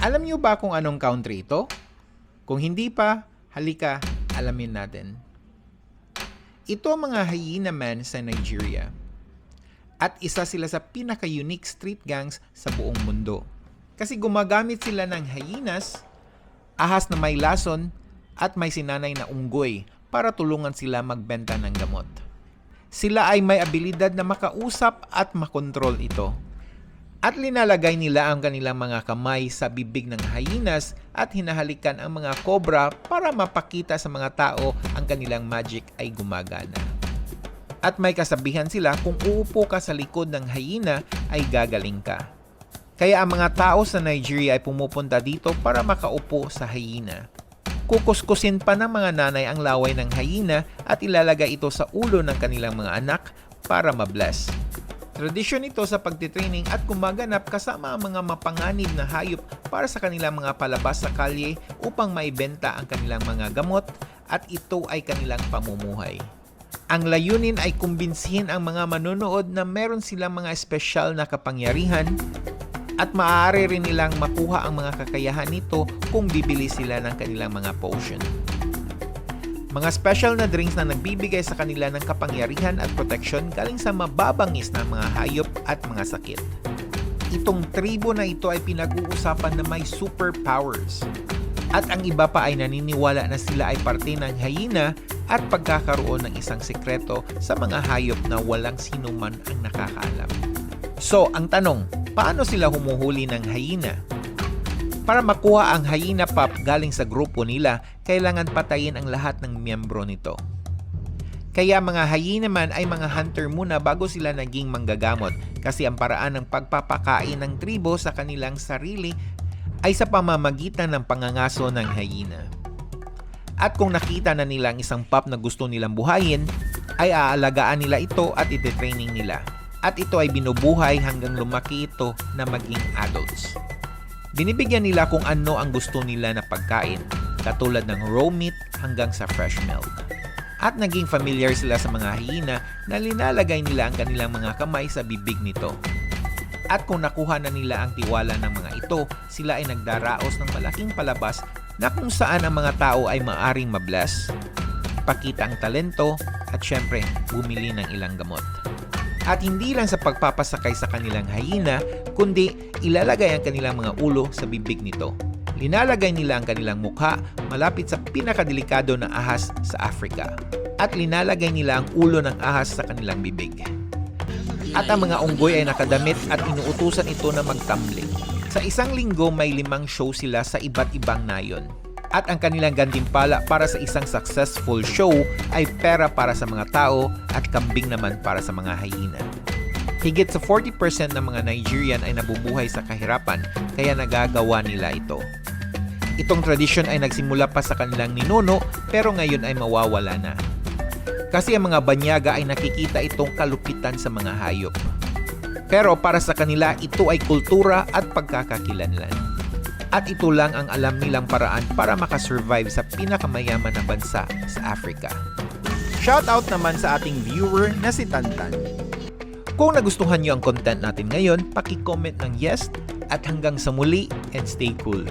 Alam niyo ba kung anong country ito? Kung hindi pa, halika, alamin natin. Ito ang mga hyena man sa Nigeria. At isa sila sa pinaka-unique street gangs sa buong mundo. Kasi gumagamit sila ng hyenas, ahas na may lason, at may sinanay na unggoy para tulungan sila magbenta ng gamot. Sila ay may abilidad na makausap at makontrol ito. At linalagay nila ang kanilang mga kamay sa bibig ng hyenas at hinahalikan ang mga cobra para mapakita sa mga tao ang kanilang magic ay gumagana. At may kasabihan sila kung uupo ka sa likod ng hyena ay gagaling ka. Kaya ang mga tao sa Nigeria ay pumupunta dito para makaupo sa hyena. Kukuskusin pa ng mga nanay ang laway ng hyena at ilalagay ito sa ulo ng kanilang mga anak para mabless. Tradisyon ito sa pagtitraining at gumaganap kasama ang mga mapanganib na hayop para sa kanilang mga palabas sa kalye upang maibenta ang kanilang mga gamot at ito ay kanilang pamumuhay. Ang layunin ay kumbinsihin ang mga manonood na meron silang mga espesyal na kapangyarihan at maaari rin nilang makuha ang mga kakayahan nito kung bibili sila ng kanilang mga potion. Mga special na drinks na nagbibigay sa kanila ng kapangyarihan at proteksyon galing sa mababangis na mga hayop at mga sakit. Itong tribo na ito ay pinag-uusapan na may superpowers. At ang iba pa ay naniniwala na sila ay parte ng hyena at pagkakaroon ng isang sekreto sa mga hayop na walang sinuman ang nakakaalam. So, ang tanong, paano sila humuhuli ng hyena? Para makuha ang hyena pup galing sa grupo nila, kailangan patayin ang lahat ng miyembro nito. Kaya mga hyena man ay mga hunter muna bago sila naging manggagamot kasi ang paraan ng pagpapakain ng tribo sa kanilang sarili ay sa pamamagitan ng pangangaso ng hyena. At kung nakita na nila ang isang pup na gusto nilang buhayin, ay aalagaan nila ito at ititraining nila. At ito ay binubuhay hanggang lumaki ito na maging adults. Binibigyan nila kung ano ang gusto nila na pagkain, katulad ng raw meat hanggang sa fresh milk. At naging familiar sila sa mga hyena na linalagay nila ang kanilang mga kamay sa bibig nito. At kung nakuha na nila ang tiwala ng mga ito, sila ay nagdaraos ng malaking palabas na kung saan ang mga tao ay maaring mabless, pakita ang talento, at syempre, bumili ng ilang gamot. At hindi lang sa pagpapasakay sa kanilang hyena, kundi ilalagay ang kanilang mga ulo sa bibig nito. Linalagay nila ang kanilang mukha malapit sa pinakadelikado na ahas sa Africa. At linalagay nila ang ulo ng ahas sa kanilang bibig. At ang mga unggoy ay nakadamit at inuutusan ito na magtumbling. Sa isang linggo may 5 show sila sa iba't ibang nayon. At ang kanilang gantimpala para sa isang successful show ay pera para sa mga tao at kambing naman para sa mga hyena. Higit sa 40% ng mga Nigerian ay nabubuhay sa kahirapan kaya nagagawa nila ito. Itong tradisyon ay nagsimula pa sa kanilang ninuno pero ngayon ay mawawala na. Kasi ang mga banyaga ay nakikita itong kalupitan sa mga hayop. Pero para sa kanila ito ay kultura at pagkakakilanlan. At ito lang ang alam nilang paraan para makasurvive sa pinakamayaman na bansa sa Africa. Shoutout naman sa ating viewer na si Tantan. Kung nagustuhan niyo ang content natin ngayon, paki-comment ng yes at hanggang sa muli and stay cool.